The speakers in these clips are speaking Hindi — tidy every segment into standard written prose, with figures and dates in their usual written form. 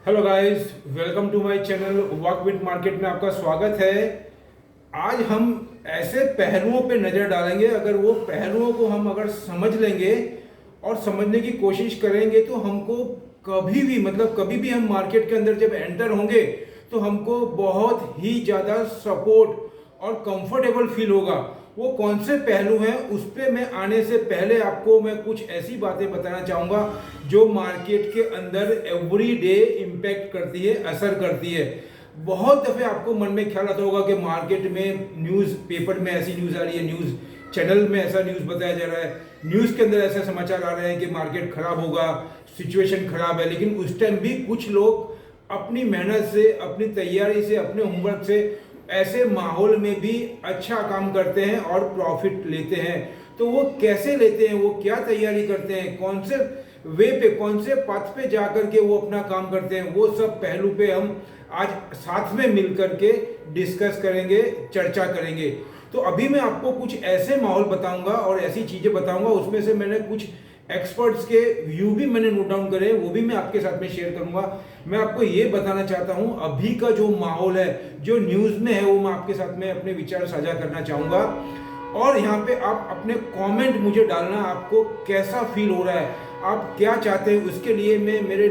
Hello guys, welcome to my channel walk with market में आपका स्वागत है। आज हम ऐसे पहलुओं पे नज़र डालेंगे, अगर वो पहलुओं को हम अगर समझ लेंगे और समझने की कोशिश करेंगे तो हमको कभी भी हम मार्केट के अंदर जब एंटर होंगे तो हमको बहुत ही ज़्यादा सपोर्ट और कंफर्टेबल फील होगा। वो कौन से पहलू हैं उस पर मैं आने से पहले आपको मैं कुछ ऐसी बातें बताना चाहूँगा जो मार्केट के अंदर एवरी डे इम्पैक्ट करती है, असर करती है। बहुत दफ़े आपको मन में ख्याल आता होगा कि मार्केट में न्यूज़ पेपर में ऐसी न्यूज़ आ रही है, न्यूज़ चैनल में ऐसा न्यूज़ बताया जा रहा है, न्यूज़ के अंदर ऐसे समाचार आ रहे हैं कि मार्केट खराब होगा, सिचुएशन खराब है। लेकिन उस टाइम भी कुछ लोग अपनी मेहनत से, अपनी तैयारी से, अपने होमवर्क से ऐसे माहौल में भी अच्छा काम करते हैं और प्रॉफिट लेते हैं। तो वो कैसे लेते हैं, वो क्या तैयारी करते हैं, कौन से वे पे, कौन से पथ पे जाकर के वो अपना काम करते हैं, वो सब पहलू पे हम आज साथ में मिल करके डिस्कस करेंगे, चर्चा करेंगे। तो अभी मैं आपको कुछ ऐसे माहौल बताऊंगा और ऐसी चीज़ें बताऊंगा, उसमें से मैंने कुछ एक्सपर्ट्स के व्यू भी मैंने नोट डाउन करे, वो भी मैं आपके साथ में शेयर करूंगा। मैं आपको ये बताना चाहता हूं अभी का जो माहौल है, जो न्यूज़ में है, वो मैं आपके साथ में अपने विचार साझा करना चाहूंगा। और यहाँ पे आप अपने कमेंट मुझे डालना, आपको कैसा फील हो रहा है, आप क्या चाहते हैं, उसके लिए मैं मेरे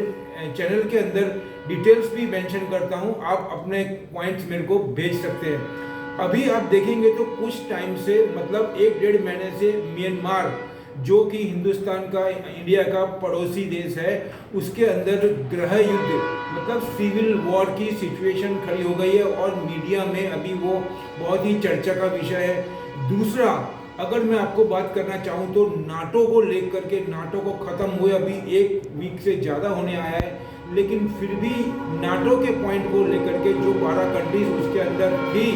चैनल के अंदर डिटेल्स भी मेंशन करता हूँ। आप अपने पॉइंट्स मेरे को भेज सकते हैं। अभी आप देखेंगे तो कुछ टाइम से, मतलब 1-1.5 महीने से म्यांमार, जो कि हिंदुस्तान का, इंडिया का पड़ोसी देश है, उसके अंदर गृह युद्ध मतलब सिविल वॉर की सिचुएशन खड़ी हो गई है और मीडिया में अभी वो बहुत ही चर्चा का विषय है। दूसरा, अगर मैं आपको बात करना चाहूँ तो नाटो को लेकर के, नाटो को ख़त्म हुए अभी 1 वीक से ज़्यादा होने आया है, लेकिन फिर भी नाटो के पॉइंट को लेकर के जो 12 कंट्रीज उसके अंदर थी,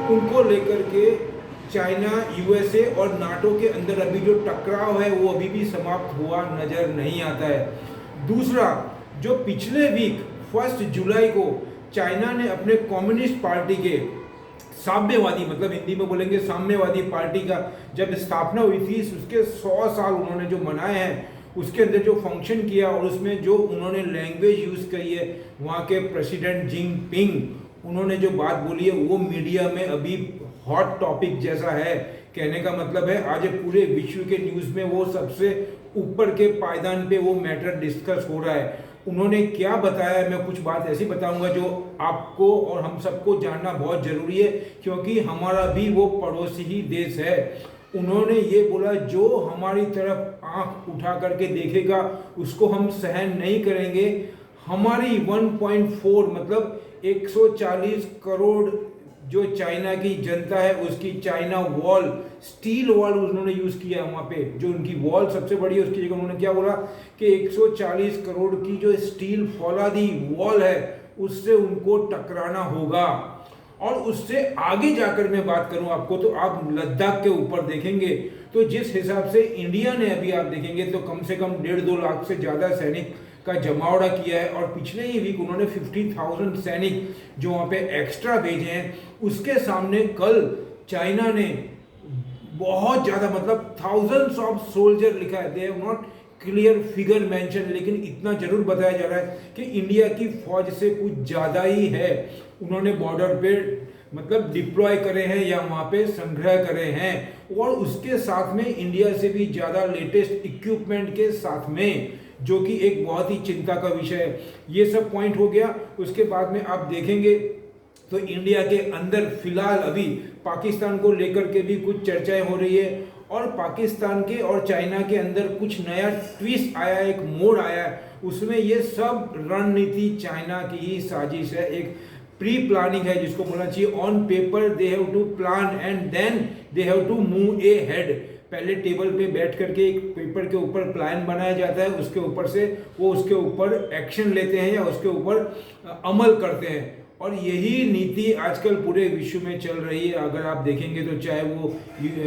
उनको लेकर के चाइना, यूएसए और नाटो के अंदर अभी जो टकराव है वो अभी भी समाप्त हुआ नजर नहीं आता है। दूसरा, जो पिछले वीक 1 जुलाई को चाइना ने अपने कम्युनिस्ट पार्टी के साम्यवादी, मतलब हिंदी में बोलेंगे साम्यवादी पार्टी का जब स्थापना हुई थी, उसके 100 साल उन्होंने जो मनाए हैं, उसके अंदर जो फंक्शन किया और उसमें जो उन्होंने लैंग्वेज यूज़ करी है, वहाँ के प्रेसिडेंट जिनपिंग, उन्होंने जो बात बोली है वो मीडिया में अभी हॉट टॉपिक जैसा है। कहने का मतलब है आज पूरे विश्व के न्यूज़ में वो सबसे ऊपर के पायदान पे वो मैटर डिस्कस हो रहा है। उन्होंने क्या बताया है, मैं कुछ बात ऐसी बताऊंगा जो आपको और हम सबको जानना बहुत ज़रूरी है, क्योंकि हमारा भी वो पड़ोसी ही देश है। उन्होंने ये बोला, जो हमारी तरफ आंख उठा करके देखेगा उसको हम सहन नहीं करेंगे। हमारी 1.4 मतलब 140 करोड़ जो चाइना की जनता है, उसकी चाइना वॉल, स्टील वॉल उन्होंने यूज़ किया वहाँ पे, जो उनकी वॉल सबसे बड़ी है, उसकी जगह उन्होंने क्या बोला कि 140 करोड़ की जो स्टील फौलादी वॉल है उससे उनको टकराना होगा। और उससे आगे जाकर मैं बात करूं आपको, तो आप लद्दाख के ऊपर देखेंगे तो जिस हिसाब से इंडिया ने अभी आप देखेंगे तो कम से कम 1.5-2 लाख से ज़्यादा सैनिक का जमावड़ा किया है, और पिछले ही वीक उन्होंने 50,000 सैनिक जो वहाँ पे एक्स्ट्रा भेजे हैं। उसके सामने कल चाइना ने बहुत ज़्यादा, मतलब थाउजेंड्स ऑफ सोल्जर लिखा है, they have not clear figure mention, लेकिन इतना जरूर बताया जा रहा है कि इंडिया की फौज से कुछ ज़्यादा ही है। उन्होंने बॉर्डर पे मतलब डिप्लॉय करे हैं या वहाँ पे संग्रह करे हैं, और उसके साथ में इंडिया से भी ज़्यादा लेटेस्ट इक्विपमेंट के साथ में, जो कि एक बहुत ही चिंता का विषय है। ये सब पॉइंट हो गया। उसके बाद में आप देखेंगे तो इंडिया के अंदर फिलहाल अभी पाकिस्तान को लेकर के भी कुछ चर्चाएं हो रही है, और पाकिस्तान के और चाइना के अंदर कुछ नया ट्विस्ट आया है, एक मोड़ आया है। उसमें ये सब रणनीति चाइना की ही साजिश है, एक प्री प्लानिंग है जिसको बोलना चाहिए। On paper they have to plan and then they have to move ahead. पहले टेबल पे बैठ करके एक पेपर के ऊपर प्लान बनाया जाता है, उसके ऊपर से वो उसके ऊपर एक्शन लेते हैं या उसके ऊपर अमल करते हैं, और यही नीति आजकल पूरे विश्व में चल रही है। अगर आप देखेंगे तो चाहे वो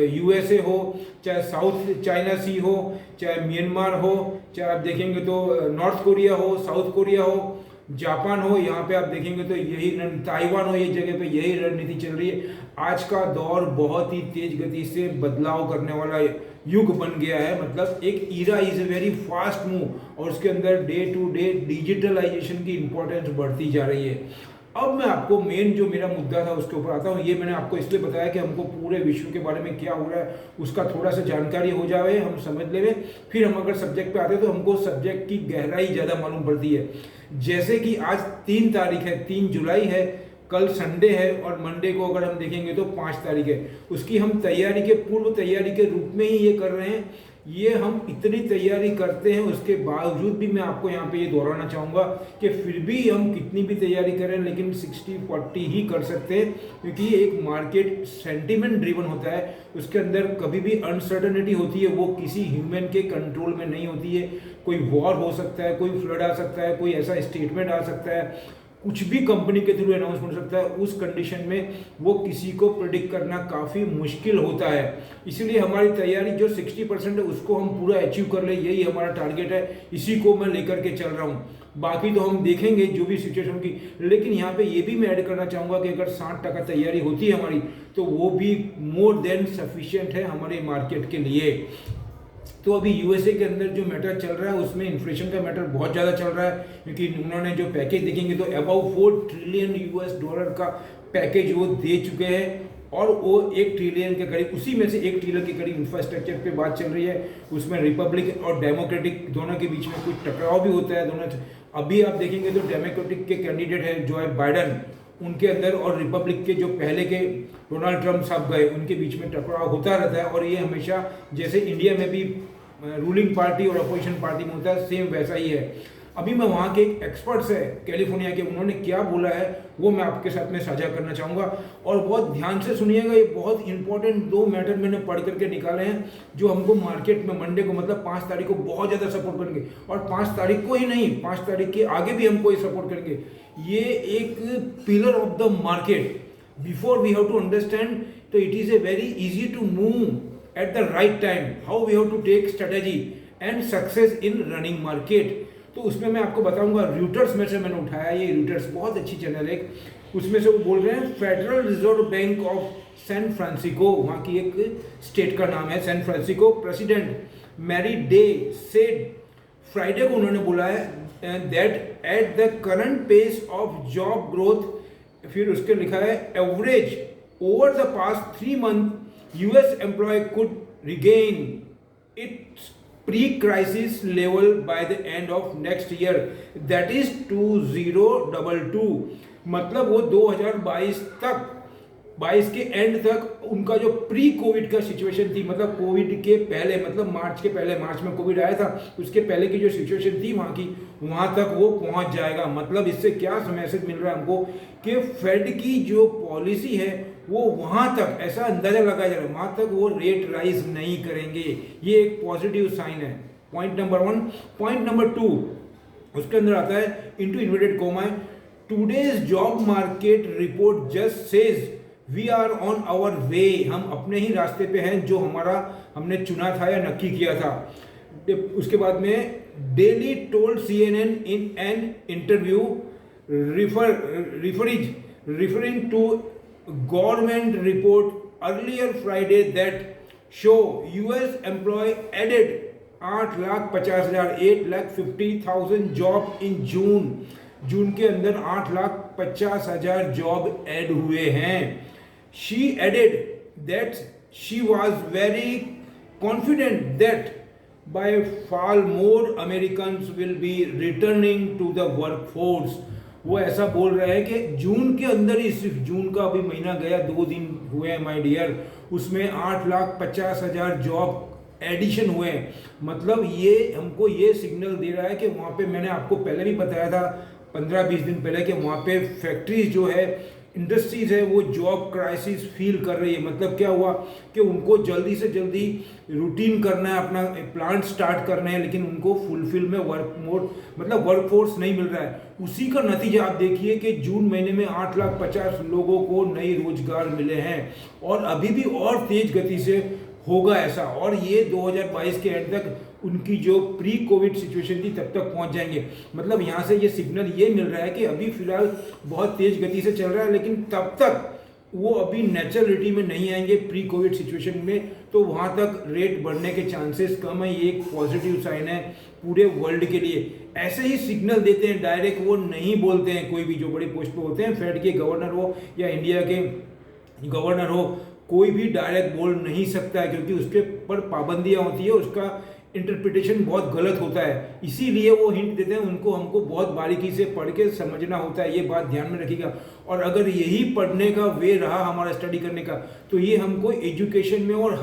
यूएसए हो, चाहे साउथ चाइना सी हो, चाहे म्यांमार हो, चाहे आप देखेंगे तो नॉर्थ कोरिया हो, साउथ कोरिया हो, जापान हो, यहाँ पे आप देखेंगे तो यही ताइवान हो, ये जगह पे यही रणनीति चल रही है। आज का दौर बहुत ही तेज गति से बदलाव करने वाला युग बन गया है, मतलब एक era is a very fast move, और उसके अंदर डे टू डे डिजिटलाइजेशन की इंपॉर्टेंस बढ़ती जा रही है। अब मैं आपको मेन जो मेरा मुद्दा था उसके ऊपर आता हूँ। ये मैंने आपको इसलिए बताया कि हमको पूरे विश्व के बारे में क्या हो रहा है उसका थोड़ा सा जानकारी हो जाए, हम समझ ले, फिर हम अगर सब्जेक्ट पे आते हैं तो हमको सब्जेक्ट की गहराई ज़्यादा मालूम पड़ती है। जैसे कि आज 3 तारीख है, 3 जुलाई है, कल संडे है, और मंडे को अगर हम देखेंगे तो 5 तारीख है। उसकी हम तैयारी के पूर्व तैयारी के रूप में ही ये कर रहे हैं। ये हम इतनी तैयारी करते हैं, उसके बावजूद भी मैं आपको यहाँ पे ये दोहराना चाहूँगा कि फिर भी हम कितनी भी तैयारी करें लेकिन 60-40 ही कर सकते हैं, क्योंकि ये एक मार्केट सेंटिमेंट ड्रिवन होता है। उसके अंदर कभी भी अनसर्टनिटी होती है, वो किसी ह्यूमन के कंट्रोल में नहीं होती है। कोई वॉर हो सकता है, कोई फ्लड आ सकता है, कोई ऐसा स्टेटमेंट आ सकता है, कुछ भी कंपनी के थ्रू अनाउंस हो सकता है। उस कंडीशन में वो किसी को प्रेडिक्ट करना काफ़ी मुश्किल होता है। इसलिए हमारी तैयारी जो 60% है उसको हम पूरा अचीव कर ले, यही हमारा टारगेट है। इसी को मैं लेकर के चल रहा हूँ। बाकी तो हम देखेंगे जो भी सिचुएशन की, लेकिन यहाँ पे ये भी मैं ऐड करना चाहूँगा कि अगर 60% तैयारी होती है हमारी तो वो भी मोर देन सफिशिएंट है हमारे मार्केट के लिए। तो अभी यूएसए के अंदर जो मैटर चल रहा है उसमें इन्फ्लेशन का मैटर बहुत ज़्यादा चल रहा है, क्योंकि उन्होंने जो पैकेज देखेंगे तो अबाउट $4 ट्रिलियन का पैकेज वो दे चुके हैं, और वो 1 ट्रिलियन के करीब, उसी में से 1 ट्रिलियन के करीब इंफ्रास्ट्रक्चर पे बात चल रही है। उसमें रिपब्लिक और डेमोक्रेटिक दोनों के बीच में कुछ टकराव भी होता है दोनों। अभी आप देखेंगे तो डेमोक्रेटिक के कैंडिडेट है जो है बाइडन, उनके अंदर और रिपब्लिक के जो पहले के डोनाल्ड ट्रंप साहब गए उनके बीच में टकराव होता रहता है। और ये हमेशा जैसे इंडिया में भी रूलिंग पार्टी और अपोजिशन पार्टी में होता है, सेम वैसा ही है। अभी मैं वहाँ के एक एक्सपर्ट्स है कैलिफोर्निया के, उन्होंने क्या बोला है वो मैं आपके साथ में साझा करना चाहूँगा, और बहुत ध्यान से सुनिएगा। ये बहुत इंपॉर्टेंट 2 मैटर मैंने पढ़ करके निकाले हैं जो हमको मार्केट में मंडे को, मतलब 5 तारीख को बहुत ज़्यादा सपोर्ट करेंगे, और 5 तारीख को ही नहीं, 5 तारीख के आगे भी हमको ये सपोर्ट करेंगे। ये एक pillar of the market, before we have to understand, तो it is a very easy to move at the right time, how we have to take strategy and success in running market। तो उसमें मैं आपको बताऊंगा, रूटर्स में से मैंने उठाया, ये रूटर्स बहुत अच्छी चैनल है, उसमें से वो बोल रहे हैं Federal Reserve Bank of San Francisco, वहाँ की एक स्टेट का नाम है San Francisco, president Mary Daly said, Friday को उन्होंने बोला है that at the current pace of job growth, फिर उसके लिखा है average over the past 3 month US employee could regain its pre-crisis level by the end of next year, that is 2022। मतलब वो 2022 तक, 22 के एंड तक उनका जो प्री कोविड का सिचुएशन थी, मतलब कोविड के पहले, मतलब मार्च के पहले, मार्च में कोविड आया था, उसके पहले की जो सिचुएशन थी वहाँ की, वहाँ तक वो पहुँच जाएगा। मतलब इससे क्या मैसेज मिल रहा है हमको कि फेड की जो पॉलिसी है वो वहाँ तक, ऐसा अंदाजा लगाया जा रहा है, वहाँ तक वो रेट राइज नहीं करेंगे। ये एक पॉजिटिव साइन है, पॉइंट नंबर 1। पॉइंट नंबर 2 उसके अंदर आता है into inverted comma, today's job market report just says we are on our way, हम अपने ही रास्ते पे हैं जो हमारा हमने चुना था या नक्की किया था। उसके बाद में daily told CNN in an interview referring to government report earlier Friday that show US employee added 8,50,000 job in June के अंदर 8,50,000 जॉब ऐड हुए हैं। She added that she was very confident that by fall more Americans will be returning to the workforce। वो ऐसा बोल रहे हैं कि जून के अंदर ही, सिर्फ जून का अभी महीना गया, 2 दिन हुए हैं माय डियर, उसमें 8,50,000 जॉब एडिशन हुए हैं। मतलब ये हमको ये सिग्नल दे रहा है कि वहाँ पे, मैंने आपको पहले भी बताया था 15-20 दिन पहले, कि वहाँ पे फैक्ट्रीज जो है, इंडस्ट्रीज है, वो जॉब क्राइसिस फील कर रही है। मतलब क्या हुआ कि उनको जल्दी से जल्दी रूटीन करना है, अपना प्लांट स्टार्ट करना है, लेकिन उनको फुलफिल में मतलब वर्कफोर्स नहीं मिल रहा है। उसी का नतीजा आप देखिए कि जून महीने में 8,50,000 लोगों को नए रोजगार मिले हैं, और अभी भी और तेज गति से होगा ऐसा, और ये 2022 के एंड तक उनकी जो प्री कोविड सिचुएशन थी तब तक पहुंच जाएंगे। मतलब यहाँ से ये सिग्नल ये मिल रहा है कि अभी फिलहाल बहुत तेज गति से चल रहा है, लेकिन तब तक वो अभी नेचुरलिटी में नहीं आएंगे प्री कोविड सिचुएशन में, तो वहाँ तक रेट बढ़ने के चांसेस कम है। ये एक पॉजिटिव साइन है पूरे वर्ल्ड के लिए। ऐसे ही सिग्नल देते हैं, डायरेक्ट वो नहीं बोलते हैं। कोई भी जो बड़ी पोस्ट पे होते हैं, फेड के गवर्नर हो या इंडिया के गवर्नर हो, कोई भी डायरेक्ट बोल नहीं सकता है, क्योंकि उसके पर पाबंदियाँ होती है, उसका इंटरप्रिटेशन बहुत गलत होता है। इसीलिए वो हिंट देते हैं, उनको हमको बहुत बारीकी से पढ़ के समझना होता है। ये बात ध्यान में रखिएगा। और अगर यही पढ़ने का वे रहा हमारा स्टडी करने का, तो ये हमको एजुकेशन में और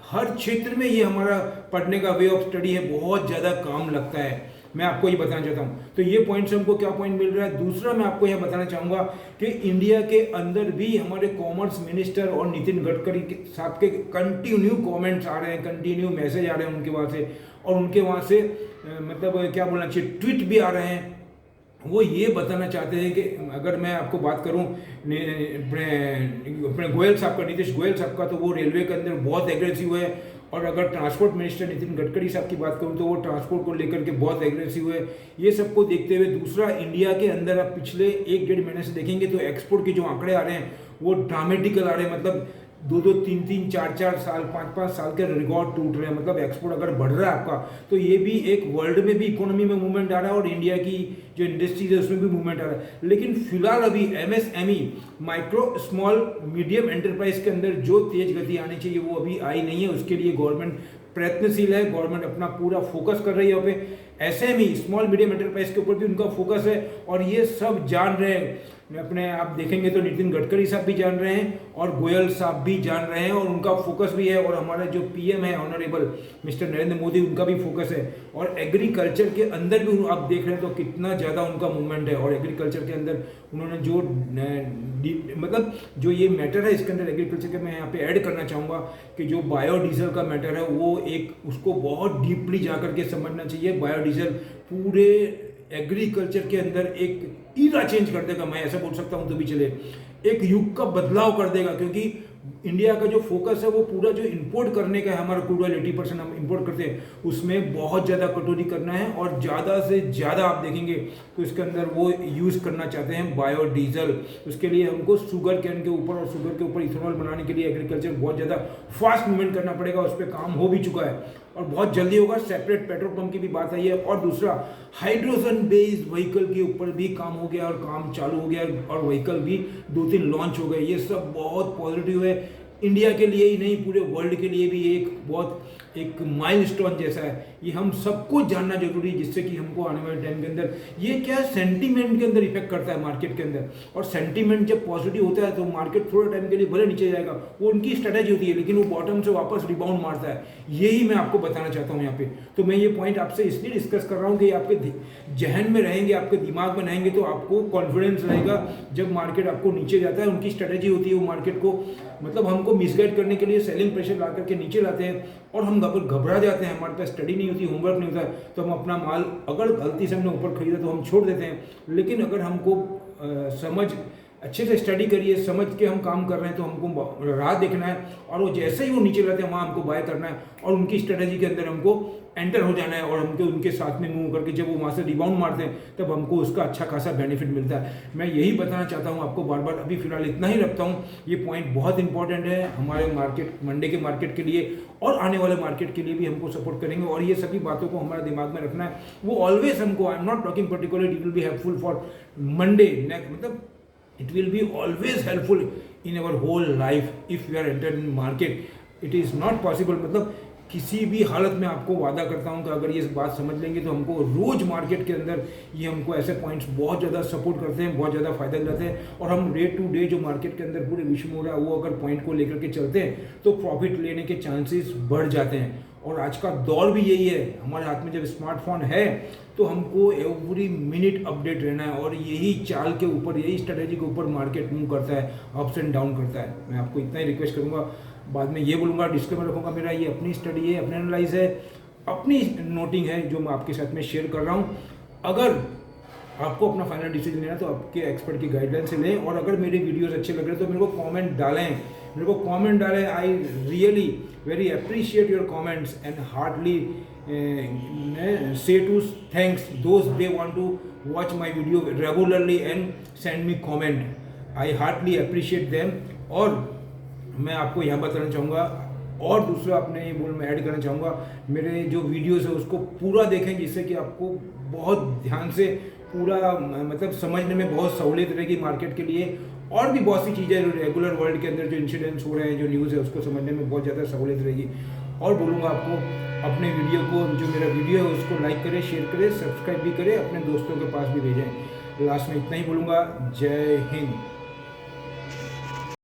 हर क्षेत्र में ये हमारा पढ़ने का वे ऑफ स्टडी है, बहुत ज़्यादा काम लगता है। मैं आपको ये बताना चाहता हूँ। तो ये पॉइंट्स हमको क्या पॉइंट मिल रहा है। दूसरा मैं आपको यह बताना चाहूँगा कि इंडिया के अंदर भी हमारे कॉमर्स मिनिस्टर और नितिन गडकरी साहब के कंटिन्यू कमेंट्स आ रहे हैं, कंटिन्यू मैसेज आ रहे हैं उनके वहाँ से, और उनके वहाँ से मतलब क्या बोलना चाहिए, ट्वीट भी आ रहे हैं। वो ये बताना चाहते हैं कि अगर मैं आपको बात करूं अपने गोयल साहब का, नीतीश गोयल साहब का, तो वो रेलवे के अंदर बहुत एग्रेसिव है। और अगर ट्रांसपोर्ट मिनिस्टर नितिन गडकरी साहब की बात करूं तो वो ट्रांसपोर्ट को लेकर के बहुत एग्रेसिव है। ये सबको देखते हुए दूसरा, इंडिया के अंदर आप पिछले 1-1.5 महीने से देखेंगे तो एक्सपोर्ट के जो आंकड़े आ रहे हैं वो ड्रामेटिकल आ रहे हैं। मतलब 2-2, 3-3, 4-4 साल, 5-5 साल के रिकॉर्ड टूट रहे हैं। मतलब एक्सपोर्ट अगर बढ़ रहा है आपका, तो ये भी एक वर्ल्ड में भी इकोनॉमी में मूवमेंट आ रहा है और इंडिया की जो इंडस्ट्रीज है उसमें भी मूवमेंट आ रहा है। लेकिन फिलहाल अभी MSME, micro small medium enterprise के अंदर जो तेज गति आनी चाहिए वो अभी आई नहीं है। उसके लिए गवर्नमेंट प्रयत्नशील है, गवर्नमेंट अपना पूरा फोकस कर रही है यहाँ पे। SME, स्मॉल मीडियम एंटरप्राइज के ऊपर भी उनका फोकस है, और ये सब जान रहे हैं। अपने आप देखेंगे तो नितिन गडकरी साहब भी जान रहे हैं और गोयल साहब भी जान रहे हैं, और उनका फोकस भी है। और हमारा जो PM है ऑनरेबल मिस्टर नरेंद्र मोदी, उनका भी फोकस है। और एग्रीकल्चर के अंदर भी आप देख रहे हैं तो कितना ज़्यादा उनका मूवमेंट है। और एग्रीकल्चर के अंदर उन्होंने जो मतलब जो ये मैटर है, इसके अंदर एग्रीकल्चर के मैं यहाँ पे ऐड करना चाहूँगा कि जो बायोडीजल का मैटर है वो उसको बहुत डीपली जा करके समझना चाहिए। बायोडीजल पूरे एग्रीकल्चर के अंदर एक ईरा चेंज कर देगा, मैं ऐसा बोल सकता हूं तो भी चले, एक युग का बदलाव कर देगा। क्योंकि इंडिया का जो फोकस है वो पूरा जो इंपोर्ट करने का है, हमारा क्रूड ऑयल 80% हम इंपोर्ट करते हैं, उसमें बहुत ज़्यादा कटौती करना है। और ज़्यादा से ज़्यादा आप देखेंगे तो इसके अंदर वो यूज़ करना चाहते हैं बायोडीजल। उसके लिए हमको शुगर कैन के ऊपर और शुगर के ऊपर इथेनॉल बनाने के लिए एग्रीकल्चर बहुत ज़्यादा फास्ट मूवमेंट करना पड़ेगा। उस पर काम हो भी चुका है और बहुत जल्दी होगा। सेपरेट पेट्रोल पंप की भी बात आई है। और दूसरा, हाइड्रोजन बेस्ड व्हीकल के ऊपर भी काम हो गया और काम चालू हो गया, और व्हीकल भी 2-3 लॉन्च हो गए। ये सब बहुत पॉजिटिव है इंडिया के लिए ही नहीं, पूरे वर्ल्ड के लिए भी एक माइलस्टोन जैसा है। ये हम सबको जानना जरूरी है, जिससे कि हमको आने वाले टाइम के अंदर ये क्या सेंटीमेंट के अंदर इफेक्ट करता है मार्केट के अंदर। और सेंटीमेंट जब पॉजिटिव होता है तो मार्केट थोड़े टाइम के लिए भले नीचे जाएगा, वो उनकी स्ट्रेटेजी होती है, लेकिन वो बॉटम से वापस रिबाउंड मारता है। यही मैं आपको बताना चाहता हूँ यहाँ पे। तो मैं ये पॉइंट आपसे इसलिए डिस्कस कर रहा हूँ कि आपके जहन में रहेंगे, आपके दिमाग में रहेंगे, तो आपको कॉन्फिडेंस रहेगा। जब मार्केट आपको नीचे जाता है, उनकी स्ट्रेटेजी होती है वो मार्केट को मतलब हमको मिसगाइड करने के लिए सेलिंग प्रेशर ला करके नीचे लाते हैं, और हम घबरा जाते हैं। हमारे पास स्टडी नहीं होती, होमवर्क नहीं होता है, तो हम अपना माल अगर गलती से हमने ऊपर खरीदा तो हम छोड़ देते हैं। लेकिन अगर हमको समझ अच्छे से स्टडी करिए, समझ के हम काम कर रहे हैं, तो हमको राह देखना है, और वो जैसे ही वो नीचे लाते हैं वहाँ हमको बाय करना है, और उनकी स्ट्रेटेजी के अंदर हमको एंटर हो जाना है, और हमको उनके साथ में मूव करके जब वो वहाँ से रिबाउंड मारते हैं तब हमको उसका अच्छा खासा बेनिफिट मिलता है। मैं यही बताना चाहता हूँ आपको बार बार। अभी फिलहाल इतना ही रखता हूँ। ये पॉइंट बहुत इंपॉर्टेंट है हमारे मार्केट, मंडे के मार्केट के लिए और आने वाले मार्केट के लिए भी हमको सपोर्ट करेंगे। और ये सभी बातों को हमारे दिमाग में रखना है। वो ऑलवेज हमको, I am not talking particular, it will be helpful for Monday, मतलब it will be always helpful in our whole life if we are entered in market. It is not possible, मतलब किसी भी हालत में आपको वादा करता हूं कि अगर ये बात समझ लेंगे तो हमको रोज मार्केट के अंदर ये हमको ऐसे पॉइंट्स बहुत ज़्यादा सपोर्ट करते हैं, बहुत ज़्यादा फायदा दिलाते हैं। और हम डे टू डे जो मार्केट के अंदर पूरे विश्व में हो रहा है वो अगर पॉइंट को लेकर के चलते हैं तो प्रॉफिट लेने के चांसेस बढ़ जाते हैं। और आज का दौर भी यही है, हमारे हाथ में जब स्मार्टफोन है तो हमको एवरी मिनट अपडेट रहना है, और यही चाल के ऊपर, यही स्ट्रेटेजी के ऊपर मार्केट मूव करता है, अप्स एंड डाउन करता है। मैं आपको इतना ही रिक्वेस्ट करूंगा। बाद में ये बोलूँगा, डिस्क्लेमर रखूँगा, मेरा ये अपनी स्टडी है, अपनी एनालाइज है, अपनी नोटिंग है जो मैं आपके साथ में शेयर कर रहा हूँ। अगर आपको अपना फाइनल डिसीजन लेना है तो आपके एक्सपर्ट की गाइडलाइन से लें। और अगर मेरे वीडियोस अच्छे लग रहे हैं तो मेरे को कमेंट डालें, I really very appreciate your comments and hardly say to thanks those they want to watch my video regularly and send me comment. I heartily appreciate them. और मैं आपको यहाँ बताना चाहूँगा, और दूसरा आपने ये बोल मैं ऐड करना चाहूँगा, मेरे जो वीडियोस है उसको पूरा देखें, जिससे कि आपको बहुत ध्यान से पूरा मतलब समझने में बहुत सहूलियत रहेगी मार्केट के लिए, और भी बहुत सी चीज़ें रेगुलर वर्ल्ड के अंदर जो इंसिडेंट्स हो रहे हैं, जो न्यूज़ है, उसको समझने में बहुत ज़्यादा सहूलियत रहेगी। और बोलूँगा आपको, अपने वीडियो को, जो मेरा वीडियो है उसको लाइक करें, शेयर करें, सब्सक्राइब भी करें, अपने दोस्तों के पास भी भेजें। लास्ट में इतना ही बोलूँगा, जय हिंद।